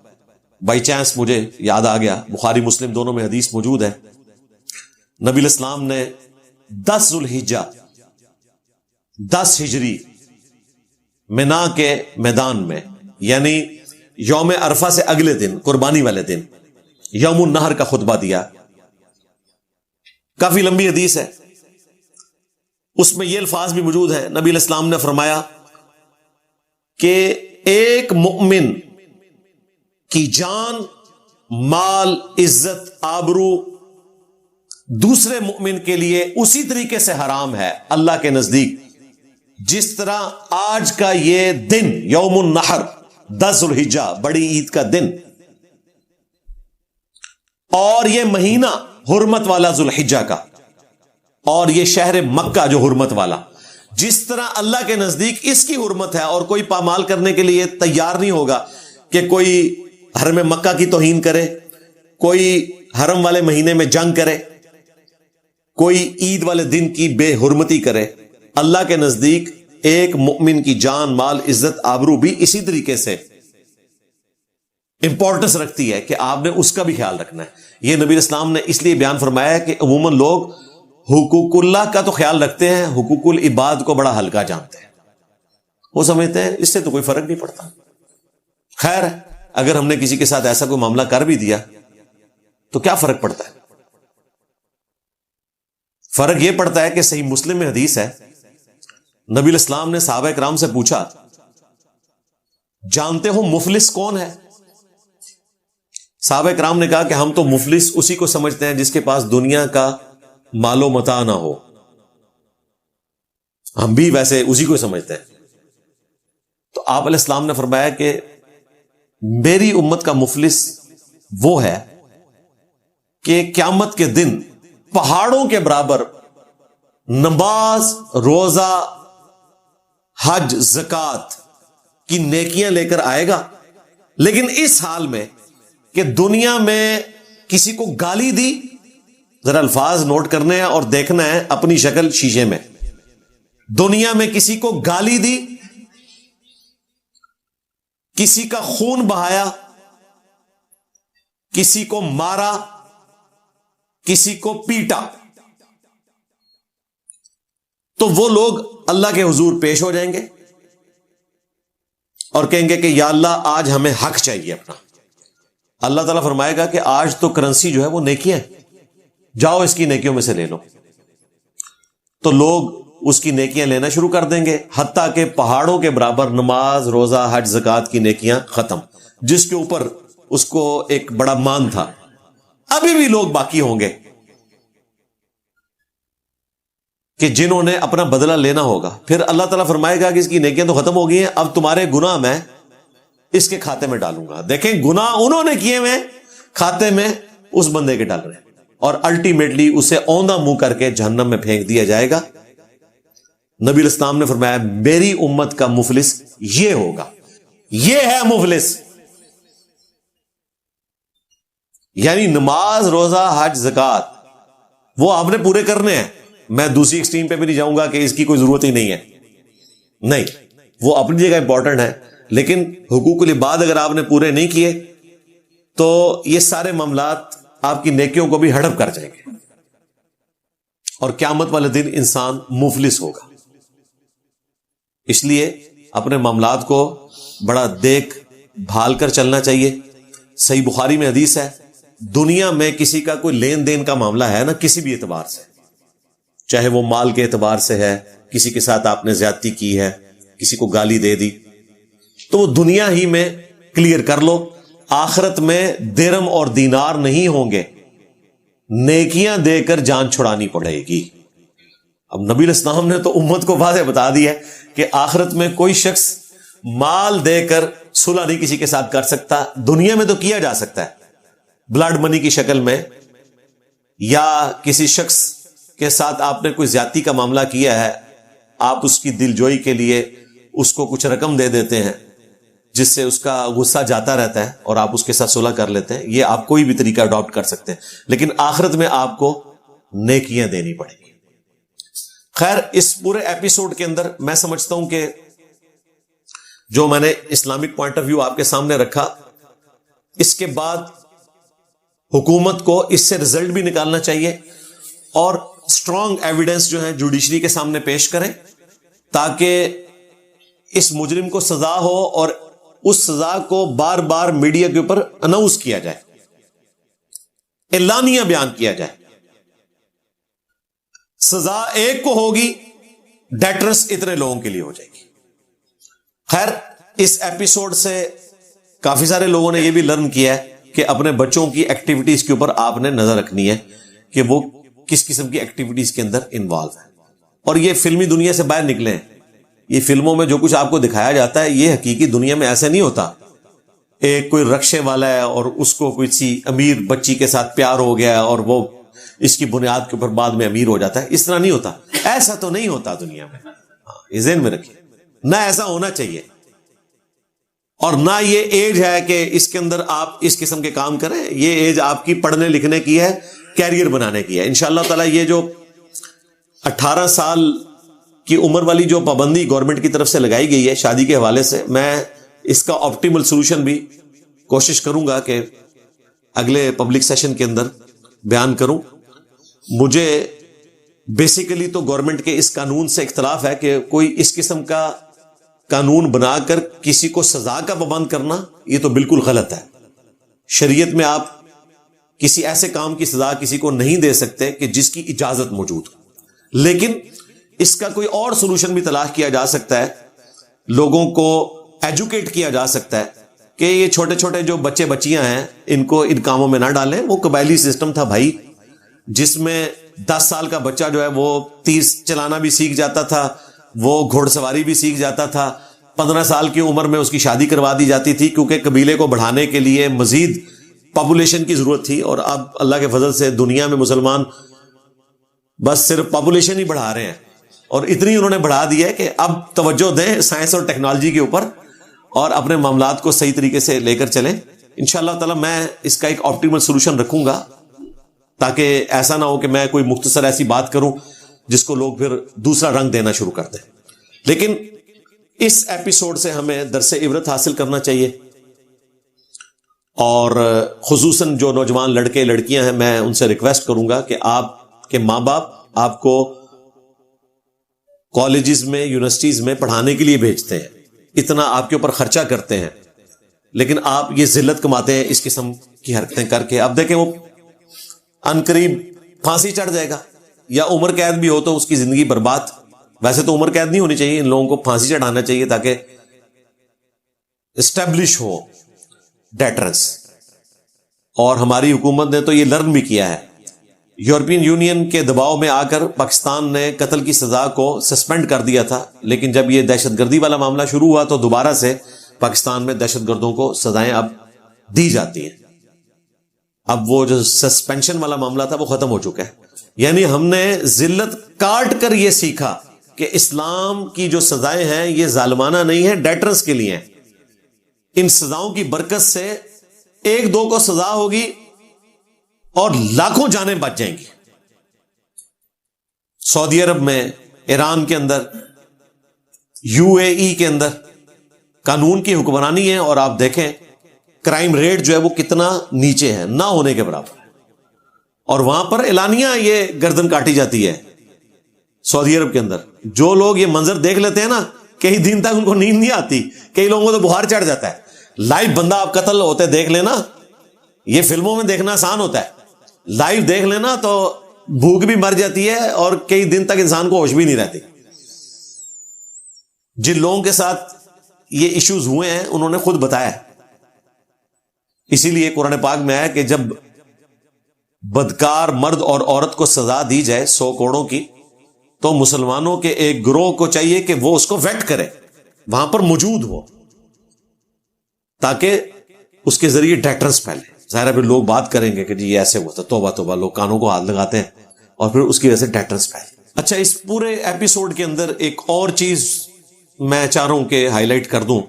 A: بائی چانس مجھے یاد آ گیا، بخاری مسلم دونوں میں حدیث موجود ہے، نبی الاسلام نے 10 ذوالحجہ 10 ہجری منا کے میدان میں، یعنی یوم عرفہ سے اگلے دن، قربانی والے دن، یوم النحر کا خطبہ دیا۔ کافی لمبی حدیث ہے، اس میں یہ الفاظ بھی موجود ہیں، نبی علیہ السلام نے فرمایا کہ ایک مؤمن کی جان، مال، عزت، آبرو دوسرے مؤمن کے لیے اسی طریقے سے حرام ہے اللہ کے نزدیک جس طرح آج کا یہ دن یوم النحر 10 ذوالحجہ بڑی عید کا دن، اور یہ مہینہ حرمت والا ذوالحجہ کا، اور یہ شہر مکہ جو حرمت والا، جس طرح اللہ کے نزدیک اس کی حرمت ہے اور کوئی پامال کرنے کے لیے تیار نہیں ہوگا کہ کوئی حرم مکہ کی توہین کرے، کوئی حرم والے مہینے میں جنگ کرے، کوئی عید والے دن کی بے حرمتی کرے، اللہ کے نزدیک ایک مؤمن کی جان، مال، عزت، آبرو بھی اسی طریقے سے امپورٹنس رکھتی ہے کہ آپ نے اس کا بھی خیال رکھنا ہے۔ یہ نبی اسلام نے اس لیے بیان فرمایا ہے کہ عموماً لوگ حقوق اللہ کا تو خیال رکھتے ہیں، حقوق العباد کو بڑا ہلکا جانتے ہیں، وہ سمجھتے ہیں اس سے تو کوئی فرق نہیں پڑتا۔ خیر ہے، اگر ہم نے کسی کے ساتھ ایسا کوئی معاملہ کر بھی دیا تو کیا فرق پڑتا ہے؟ فرق یہ پڑتا ہے کہ صحیح مسلم میں حدیث ہے، نبی الاسلام نے صحابہ کرام سے پوچھا جانتے ہو مفلس کون ہے؟ صحابہ کرام نے کہا کہ ہم تو مفلس اسی کو سمجھتے ہیں جس کے پاس دنیا کا مال و متاع نہ ہو، ہم بھی ویسے اسی کو سمجھتے ہیں۔ تو آپ علیہ السلام نے فرمایا کہ میری امت کا مفلس وہ ہے کہ قیامت کے دن پہاڑوں کے برابر نماز، روزہ، حج، زکات کی نیکیاں لے کر آئے گا، لیکن اس حال میں کہ دنیا میں کسی کو گالی دی، ذرا الفاظ نوٹ کرنے ہیں اور دیکھنا ہے اپنی شکل شیشے میں، دنیا میں کسی کو گالی دی، کسی کا خون بہایا، کسی کو مارا، کسی کو پیٹا، تو وہ لوگ اللہ کے حضور پیش ہو جائیں گے اور کہیں گے کہ یا اللہ آج ہمیں حق چاہیے اپنا۔ اللہ تعالیٰ فرمائے گا کہ آج تو کرنسی جو ہے وہ نیکیاں ہیں، جاؤ اس کی نیکیوں میں سے لے لو۔ تو لوگ اس کی نیکیاں لینا شروع کر دیں گے، حتیٰ کہ پہاڑوں کے برابر نماز، روزہ، حج، زکات کی نیکیاں ختم، جس کے اوپر اس کو ایک بڑا مان تھا۔ ابھی بھی لوگ باقی ہوں گے کہ جنہوں نے اپنا بدلہ لینا ہوگا۔ پھر اللہ تعالیٰ فرمائے گا کہ اس کی نیکیاں تو ختم ہو گئی ہیں، اب تمہارے گناہ میں اس کے کھاتے میں ڈالوں گا۔ دیکھیں گناہ انہوں نے کیے ہوئے کھاتے میں اس بندے کے ڈال رہے ہیں، اور الٹیمیٹلی اسے اوندا منہ کر کے جہنم میں پھینک دیا جائے گا۔ نبی الاسلام نے فرمایا میری امت کا مفلس یہ ہوگا، یہ ہے مفلس، یعنی نماز، روزہ، حج، زکات وہ آپ نے پورے کرنے ہیں۔ میں دوسری ایکسٹریم پہ بھی نہیں جاؤں گا کہ اس کی کوئی ضرورت ہی نہیں ہے، نہیں، وہ اپنی جگہ امپورٹنٹ ہے، لیکن حقوق العباد اگر آپ نے پورے نہیں کیے تو یہ سارے معاملات آپ کی نیکیوں کو بھی ہڑپ کر جائیں گے، اور قیامت والے دن انسان مفلس ہوگا۔ اس لیے اپنے معاملات کو بڑا دیکھ بھال کر چلنا چاہیے. صحیح بخاری میں حدیث ہے, دنیا میں کسی کا کوئی لین دین کا معاملہ ہے نا, کسی بھی اعتبار سے, چاہے وہ مال کے اعتبار سے ہے, کسی کے ساتھ آپ نے زیادتی کی ہے, کسی کو گالی دے دی, تو وہ دنیا ہی میں کلیئر کر لو. آخرت میں درم اور دینار نہیں ہوں گے, نیکیاں دے کر جان چھڑانی پڑے گی. اب نبی علیہ السلام نے تو امت کو واضح بتا دیا ہے کہ آخرت میں کوئی شخص مال دے کر صلح نہیں کسی کے ساتھ کر سکتا. دنیا میں تو کیا جا سکتا ہے بلڈ منی کی شکل میں, یا کسی شخص کے ساتھ آپ نے کوئی زیادتی کا معاملہ کیا ہے, آپ اس کی دلجوئی کے لیے اس کو کچھ رقم دے دیتے ہیں جس سے اس کا غصہ جاتا رہتا ہے اور آپ اس کے ساتھ صلح کر لیتے ہیں. یہ آپ کوئی بھی طریقہ اڈاپٹ کر سکتے ہیں, لیکن آخرت میں آپ کو نیکیاں دینی پڑیں گی. خیر, اس پورے ایپیسوڈ کے اندر میں سمجھتا ہوں کہ جو میں نے اسلامک پوائنٹ آف ویو آپ کے سامنے رکھا, اس کے بعد حکومت کو اس سے رزلٹ بھی نکالنا چاہیے اور اسٹرانگ ایویڈنس جو ہے جوڈیشری کے سامنے پیش کریں تاکہ اس مجرم کو سزا ہو اور اس سزا کو بار بار میڈیا کے اوپر اناؤنس کیا جائے, اعلانیہ بیان کیا جائے. سزا ایک کو ہوگی, ڈیٹرس اتنے لوگوں کے لیے ہو جائے گی. خیر, اس ایپیسوڈ سے کافی سارے لوگوں نے یہ بھی لرن کیا ہے کہ اپنے بچوں کی ایکٹیویٹیز کے اوپر آپ نے نظر رکھنی ہے کہ وہ کس قسم کی ایکٹیویٹیز کے اندر انوالو ہیں, اور یہ فلمی دنیا سے باہر نکلے ہیں. یہ فلموں میں جو کچھ آپ کو دکھایا جاتا ہے یہ حقیقی دنیا میں ایسا نہیں ہوتا. ایک کوئی رکشے والا ہے اور اس کو کوئی سی امیر بچی کے ساتھ پیار ہو گیا اور وہ اس کی بنیاد کے اوپر بعد میں امیر ہو جاتا ہے. اس طرح نہیں ہوتا, ایسا تو نہیں ہوتا دنیا میں. یہ ذہن میں رکھیے, نہ ایسا ہونا چاہیے, اور نہ یہ ایج ہے کہ اس کے اندر آپ اس قسم کے کام کریں. یہ ایج آپ کی پڑھنے لکھنے کی ہے, کیریئر بنانے کی ہے. انشاءاللہ تعالی یہ جو 18 سال کی عمر والی جو پابندی گورنمنٹ کی طرف سے لگائی گئی ہے شادی کے حوالے سے, میں اس کا آپٹیمل سولوشن بھی کوشش کروں گا کہ اگلے پبلک سیشن کے اندر بیان کروں. مجھے بیسیکلی تو گورنمنٹ کے اس قانون سے اختلاف ہے کہ کوئی اس قسم کا قانون بنا کر کسی کو سزا کا پابند کرنا, یہ تو بالکل غلط ہے. شریعت میں آپ کسی ایسے کام کی سزا کسی کو نہیں دے سکتے کہ جس کی اجازت موجود ہو, لیکن اس کا کوئی اور سولوشن بھی تلاش کیا جا سکتا ہے. لوگوں کو ایجوکیٹ کیا جا سکتا ہے کہ یہ چھوٹے چھوٹے جو بچے بچیاں ہیں ان کو ان کاموں میں نہ ڈالیں. وہ قبائلی سسٹم تھا بھائی, جس میں 10 سال کا بچہ جو ہے وہ تیر چلانا بھی سیکھ جاتا تھا, وہ گھوڑ سواری بھی سیکھ جاتا تھا. 15 سال کی عمر میں اس کی شادی کروا دی جاتی تھی کیونکہ قبیلے کو بڑھانے کے لیے مزید پاپولیشن کی ضرورت تھی. اور اب اللہ کے فضل سے دنیا میں مسلمان بس صرف پاپولیشن ہی بڑھا رہے ہیں, اور اتنی انہوں نے بڑھا دی ہے کہ اب توجہ دیں سائنس اور ٹیکنالوجی کے اوپر اور اپنے معاملات کو صحیح طریقے سے لے کر چلیں. انشاءاللہ تعالی میں اس کا ایک آپٹیمل سولوشن رکھوں گا تاکہ ایسا نہ ہو کہ میں کوئی مختصر ایسی بات کروں جس کو لوگ پھر دوسرا رنگ دینا شروع کر دیں. لیکن اس ایپیسوڈ سے ہمیں درس عبرت حاصل کرنا چاہیے, اور خصوصاً جو نوجوان لڑکے لڑکیاں ہیں میں ان سے ریکویسٹ کروں گا کہ آپ کے ماں باپ آپ کو کالجز میں یونیورسٹیز میں پڑھانے کے لیے بھیجتے ہیں, اتنا آپ کے اوپر خرچہ کرتے ہیں, لیکن آپ یہ ذلت کماتے ہیں اس قسم کی حرکتیں کر کے. اب دیکھیں وہ عنقریب پھانسی چڑھ جائے گا یا عمر قید بھی ہو تو اس کی زندگی برباد. ویسے تو عمر قید نہیں ہونی چاہیے, ان لوگوں کو پھانسی چڑھانا چاہیے تاکہ اسٹیبلش ہو ڈیٹرنس. اور ہماری حکومت نے تو یہ لرن بھی کیا ہے. یورپین یونین کے دباؤ میں آ کر پاکستان نے قتل کی سزا کو سسپینڈ کر دیا تھا, لیکن جب یہ دہشت گردی والا معاملہ شروع ہوا تو دوبارہ سے پاکستان میں دہشت گردوں کو سزائیں اب دی جاتی ہیں. اب وہ جو سسپینشن والا معاملہ تھا وہ ختم ہو چکا ہے. یعنی ہم نے ذلت کاٹ کر یہ سیکھا کہ اسلام کی جو سزائیں ہیں یہ ظالمانہ نہیں ہے, ڈیٹرنس کے لیے ہیں. ان سزاؤں کی برکت سے 1-2 کو سزا ہوگی اور لاکھوں جانیں بچ جائیں گی. سعودی عرب میں, ایران کے اندر, UAE کے اندر قانون کی حکمرانی ہے, اور آپ دیکھیں کرائم ریٹ جو ہے وہ کتنا نیچے ہے, نہ ہونے کے برابر. اور وہاں پر اعلانیہ یہ گردن کاٹی جاتی ہے سعودی عرب کے اندر. جو لوگ یہ منظر دیکھ لیتے ہیں نا, کئی دن تک ان کو نیند نہیں آتی, کئی لوگوں کو تو بخار چڑھ جاتا ہے. لائیو بندہ آپ قتل ہوتے دیکھ لینا، یہ فلموں میں دیکھنا آسان ہوتا ہے، لائیو دیکھ لینا تو بھوک بھی مر جاتی ہے اور کئی دن تک انسان کو ہوش بھی نہیں رہتی۔ جن لوگوں کے ساتھ یہ ایشوز ہوئے ہیں انہوں نے خود بتایا، اسی لیے قرآن پاک میں آیا کہ جب بدکار مرد اور عورت کو سزا دی جائے 100 کوڑوں کی، تو مسلمانوں کے ایک گروہ کو چاہیے کہ وہ اس کو ویٹ کرے، وہاں پر موجود ہو، تاکہ اس کے ذریعے ڈیٹرنس پھیلے۔ ظاہر ہے پھر لوگ بات کریں گے کہ جی یہ ایسے ہوا تھا، توبہ توبہ، لوگ کانوں کو ہاتھ لگاتے ہیں اور پھر اس کی وجہ سے ڈیٹرنس پھیلے۔ اچھا، اس پورے ایپیسوڈ کے اندر ایک اور چیز میں چاہ رہا ہوں کہ ہائی لائٹ کر دوں۔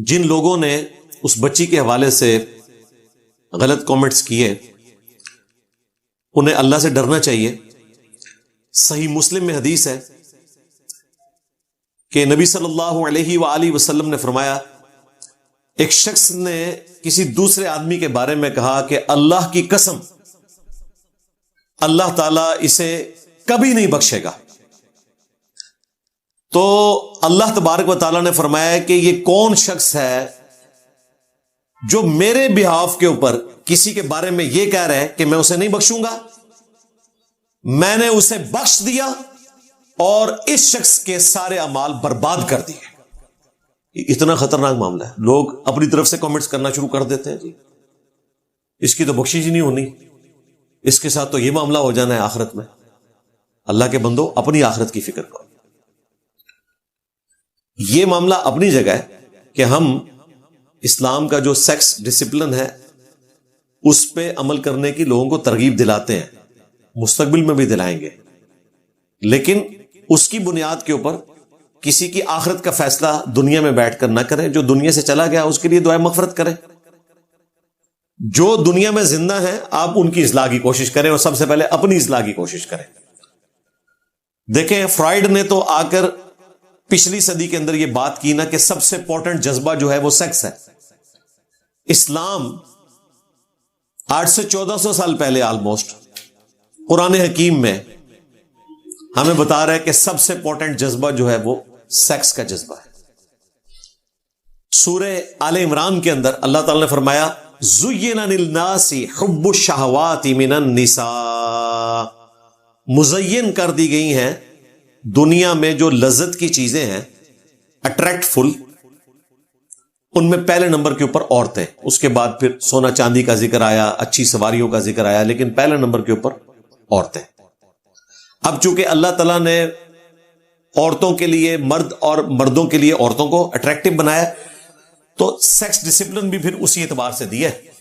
A: جن لوگوں نے اس بچی کے حوالے سے غلط کامنٹس کیے انہیں اللہ سے ڈرنا چاہیے۔ صحیح مسلم میں حدیث ہے کہ نبی صلی اللہ علیہ وآلہ وسلم نے فرمایا، ایک شخص نے کسی دوسرے آدمی کے بارے میں کہا کہ اللہ کی قسم اللہ تعالیٰ اسے کبھی نہیں بخشے گا، تو اللہ تبارک و تعالیٰ نے فرمایا کہ یہ کون شخص ہے جو میرے بہاف کے اوپر کسی کے بارے میں یہ کہہ رہا ہے کہ میں اسے نہیں بخشوں گا؟ میں نے اسے بخش دیا اور اس شخص کے سارے اعمال برباد کر دیے۔ اتنا خطرناک معاملہ ہے، لوگ اپنی طرف سے کامنٹس کرنا شروع کر دیتے ہیں، جی اس کی تو بخشش ہی نہیں ہونی، اس کے ساتھ تو یہ معاملہ ہو جانا ہے آخرت میں۔ اللہ کے بندو، اپنی آخرت کی فکر کرو۔ یہ معاملہ اپنی جگہ ہے کہ ہم اسلام کا جو سیکس ڈسپلن ہے اس پہ عمل کرنے کی لوگوں کو ترغیب دلاتے ہیں، مستقبل میں بھی دلائیں گے، لیکن اس کی بنیاد کے اوپر کسی کی آخرت کا فیصلہ دنیا میں بیٹھ کر نہ کریں۔ جو دنیا سے چلا گیا اس کے لیے دعائے مغفرت کریں، جو دنیا میں زندہ ہیں آپ ان کی اصلاح کی کوشش کریں، اور سب سے پہلے اپنی اصلاح کی کوشش کریں۔ دیکھیں، فرائیڈ نے تو آ کر پچھلی صدی کے اندر یہ بات کی نا کہ سب سے امپورٹنٹ جذبہ جو ہے وہ سیکس ہے۔ اسلام 800-1400 سال پہلے آلموسٹ قرآن حکیم میں ہمیں بتا رہا ہے کہ سب سے امپورٹنٹ جذبہ جو ہے وہ سیکس کا جذبہ ہے۔ سورہ آل عمران کے اندر اللہ تعالی نے فرمایا، زُيِّنَ لِلنَّاسِ حُبُّ الشَّهَوَاتِ مِنَ النِّسَاءِ، مزین کر دی گئی ہیں دنیا میں جو لذت کی چیزیں ہیں، اٹریکٹ فل، ان میں پہلے نمبر کے اوپر عورتیں، اس کے بعد پھر سونا چاندی کا ذکر آیا، اچھی سواریوں کا ذکر آیا، لیکن پہلے نمبر کے اوپر عورتیں۔ اب چونکہ اللہ تعالیٰ نے عورتوں کے لیے مرد اور مردوں کے لیے عورتوں کو اٹریکٹو بنایا، تو سیکس ڈسپلن بھی پھر اسی اعتبار سے دیا ہے۔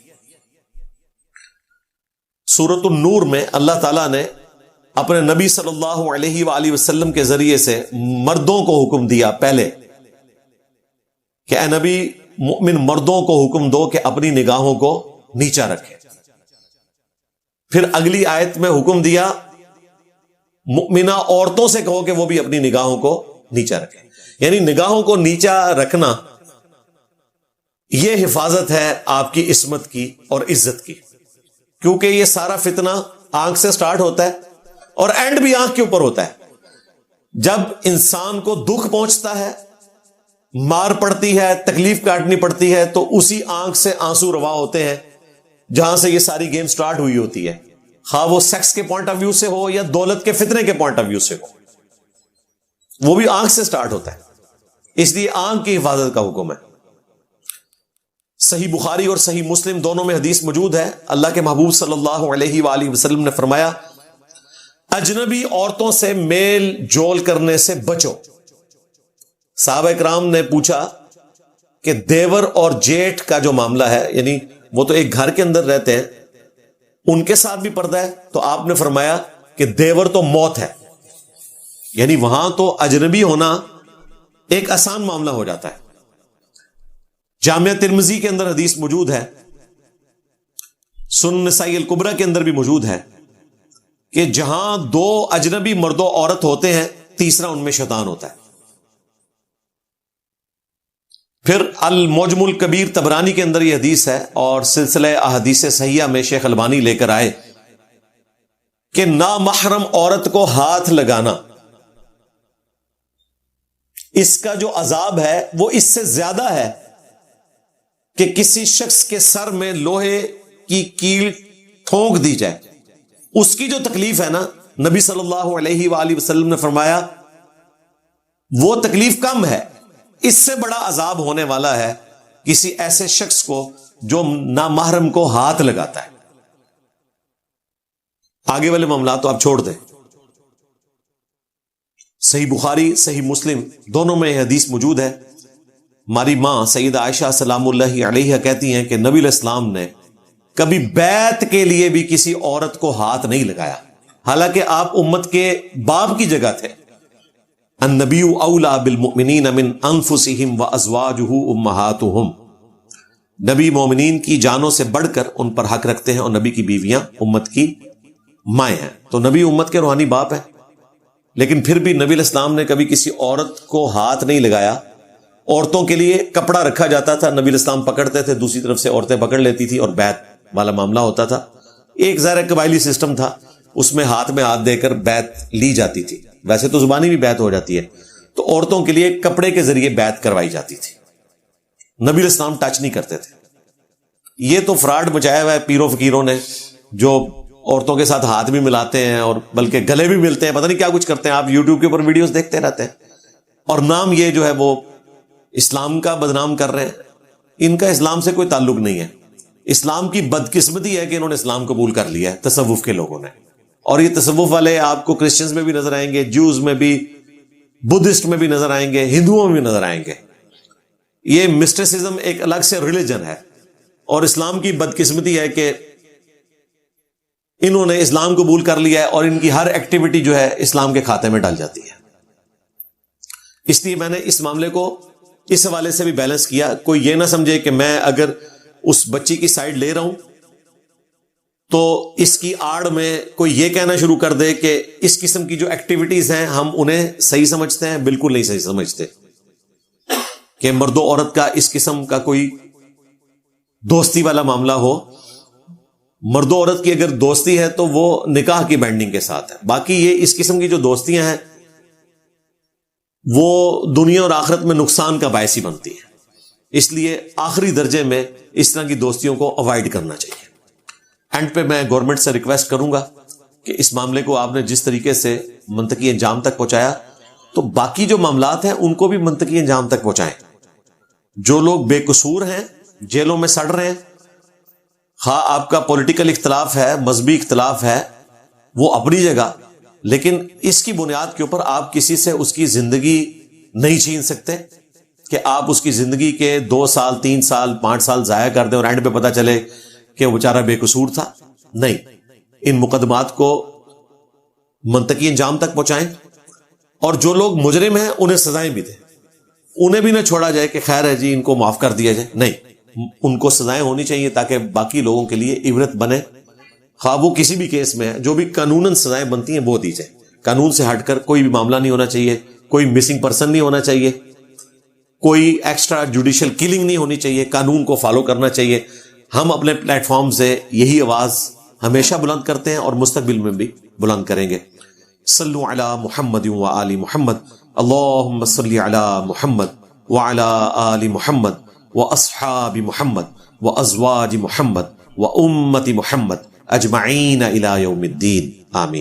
A: سورۃ النور میں اللہ تعالیٰ نے اپنے نبی صلی اللہ علیہ وآلہ وسلم کے ذریعے سے مردوں کو حکم دیا پہلے کہ اے نبی، مؤمن مردوں کو حکم دو کہ اپنی نگاہوں کو نیچا رکھیں۔ پھر اگلی آیت میں حکم دیا مؤمنہ عورتوں سے کہو کہ وہ بھی اپنی نگاہوں کو نیچا رکھیں، یعنی نگاہوں کو نیچا رکھنا یہ حفاظت ہے آپ کی عصمت کی اور عزت کی، کیونکہ یہ سارا فتنہ آنکھ سے سٹارٹ ہوتا ہے اور اینڈ بھی آنکھ کے اوپر ہوتا ہے۔ جب انسان کو دکھ پہنچتا ہے، مار پڑتی ہے، تکلیف کاٹنی پڑتی ہے، تو اسی آنکھ سے آنسو روا ہوتے ہیں جہاں سے یہ ساری گیم سٹارٹ ہوئی ہوتی ہے، خواہ وہ سیکس کے پوائنٹ آف ویو سے ہو یا دولت کے فتنے کے پوائنٹ آف ویو سے ہو، وہ بھی آنکھ سے سٹارٹ ہوتا ہے۔ اس لیے آنکھ کی حفاظت کا حکم ہے۔ صحیح بخاری اور صحیح مسلم دونوں میں حدیث موجود ہے، اللہ کے محبوب صلی اللہ علیہ وآلہ وسلم نے فرمایا، اجنبی عورتوں سے میل جول کرنے سے بچو۔ صحابہ کرام نے پوچھا کہ دیور اور جیٹھ کا جو معاملہ ہے، یعنی وہ تو ایک گھر کے اندر رہتے ہیں، ان کے ساتھ بھی پردہ ہے؟ تو آپ نے فرمایا کہ دیور تو موت ہے، یعنی وہاں تو اجنبی ہونا ایک آسان معاملہ ہو جاتا ہے۔ جامعہ ترمذی کے اندر حدیث موجود ہے، سنن نسائی الکبریٰ کے اندر بھی موجود ہے کہ جہاں دو اجنبی مرد و عورت ہوتے ہیں، تیسرا ان میں شیطان ہوتا ہے۔ پھر المعجم الکبیر طبرانی کے اندر یہ حدیث ہے، اور سلسلہ احادیث صحیحہ میں شیخ البانی لے کر آئے کہ نامحرم عورت کو ہاتھ لگانا، اس کا جو عذاب ہے وہ اس سے زیادہ ہے کہ کسی شخص کے سر میں لوہے کی کیل ٹھونک دی جائے، اس کی جو تکلیف ہے نا، نبی صلی اللہ علیہ وآلہ وسلم نے فرمایا وہ تکلیف کم ہے، اس سے بڑا عذاب ہونے والا ہے کسی ایسے شخص کو جو نامحرم کو ہاتھ لگاتا ہے۔ آگے والے معاملات تو آپ چھوڑ دیں، صحیح بخاری صحیح مسلم دونوں میں یہ حدیث موجود ہے۔ ہماری ماں سیدہ عائشہ سلام اللہ علیہا کہتی ہیں کہ نبی علیہ السلام نے کبھی بیعت کے لیے بھی کسی عورت کو ہاتھ نہیں لگایا، حالانکہ آپ امت کے باپ کی جگہ تھے۔ النبی اولا بالمؤمنین من انفسہم وازواجہ امہاتہم، نبی مومنین کی جانوں سے بڑھ کر ان پر حق رکھتے ہیں، اور نبی کی بیویاں امت کی مائیں ہیں، تو نبی امت کے روحانی باپ ہیں۔ لیکن پھر بھی نبی علیہ السلام نے کبھی کسی عورت کو ہاتھ نہیں لگایا۔ عورتوں کے لیے کپڑا رکھا جاتا تھا، نبی علیہ السلام پکڑتے تھے، دوسری طرف سے عورتیں پکڑ لیتی تھی، اور بیعت والا معاملہ ہوتا تھا۔ ایک ظاہر قبائلی سسٹم تھا، اس میں ہاتھ دے کر بیعت لی جاتی تھی، ویسے تو زبانی بھی بیعت ہو جاتی ہے، تو عورتوں کے لیے کپڑے کے ذریعے بیعت کروائی جاتی تھی، نبی علیہ السلام ٹچ نہیں کرتے تھے۔ یہ تو فراڈ مچایا ہوا ہے پیروں فقیروں نے، جو عورتوں کے ساتھ ہاتھ بھی ملاتے ہیں اور بلکہ گلے بھی ملتے ہیں، پتہ نہیں کیا کچھ کرتے ہیں، آپ یوٹیوب کے اوپر ویڈیوز دیکھتے رہتے ہیں، اور نام یہ جو ہے وہ اسلام کا بدنام کر رہے ہیں۔ ان کا اسلام سے کوئی تعلق نہیں ہے، اسلام کی بدقسمتی ہے کہ انہوں نے اسلام قبول کر لیا ہے تصوف کے لوگوں نے، اور یہ تصوف والے آپ کو کرسچنز میں بھی نظر آئیں گے، جوز میں بھی، بدھسٹ میں بھی نظر آئیں گے، ہندوؤں میں بھی نظر آئیں گے۔ یہ مسٹیسزم ایک الگ سے ریلیجن ہے، اور اسلام کی بدقسمتی ہے کہ انہوں نے اسلام قبول کر لیا ہے، اور ان کی ہر ایکٹیویٹی جو ہے اسلام کے کھاتے میں ڈال جاتی ہے۔ اس لیے میں نے اس معاملے کو اس حوالے سے بھی بیلنس کیا، کوئی یہ نہ سمجھے کہ میں اگر اس بچی کی سائڈ لے رہا ہوں تو اس کی آڑ میں کوئی یہ کہنا شروع کر دے کہ اس قسم کی جو ایکٹیویٹیز ہیں ہم انہیں صحیح سمجھتے ہیں۔ بالکل نہیں صحیح سمجھتے کہ مرد و عورت کا اس قسم کا کوئی دوستی والا معاملہ ہو۔ مرد و عورت کی اگر دوستی ہے تو وہ نکاح کی بینڈنگ کے ساتھ ہے، باقی یہ اس قسم کی جو دوستیاں ہیں وہ دنیا اور آخرت میں نقصان کا باعث ہی بنتی ہے، اس لیے آخری درجے میں اس طرح کی دوستیوں کو اوائڈ کرنا چاہیے۔ اینڈ پہ میں گورنمنٹ سے ریکویسٹ کروں گا کہ اس معاملے کو آپ نے جس طریقے سے منطقی انجام تک پہنچایا، تو باقی جو معاملات ہیں ان کو بھی منطقی انجام تک پہنچائیں۔ جو لوگ بے قصور ہیں، جیلوں میں سڑ رہے ہیں، خواہ آپ کا پولیٹیکل اختلاف ہے، مذہبی اختلاف ہے، وہ اپنی جگہ، لیکن اس کی بنیاد کے اوپر آپ کسی سے اس کی زندگی نہیں چھین سکتے کہ آپ اس کی زندگی کے 2 سال 3 سال 5 سال ضائع کر دیں اور اینڈ پہ پتہ چلے کہ وہ بیچارہ بے قصور تھا۔ نہیں، ان مقدمات کو منطقی انجام تک پہنچائیں، اور جو لوگ مجرم ہیں انہیں سزائیں بھی دیں، انہیں بھی نہ چھوڑا جائے کہ خیر ہے جی ان کو معاف کر دیا جائے، نہیں، ان کو سزائیں ہونی چاہیے تاکہ باقی لوگوں کے لیے عبرت بنے۔ خواہ وہ کسی بھی کیس میں ہے، جو بھی قانوناً سزائیں بنتی ہیں وہ دی جائے، قانون سے ہٹ کر کوئی بھی معاملہ نہیں ہونا چاہیے، کوئی مسنگ پرسن نہیں ہونا چاہیے، کوئی ایکسٹرا جوڈیشل کلنگ نہیں ہونی چاہیے، قانون کو فالو کرنا چاہیے۔ ہم اپنے پلیٹ فارم سے یہی آواز ہمیشہ بلند کرتے ہیں اور مستقبل میں بھی بلند کریں گے۔ صلو علی محمد و آل محمد، اللہم صلی علی محمد وعلی آل محمد واصحاب محمد وازواج محمد وامت محمد اجمعین الی یوم الدین، آمین۔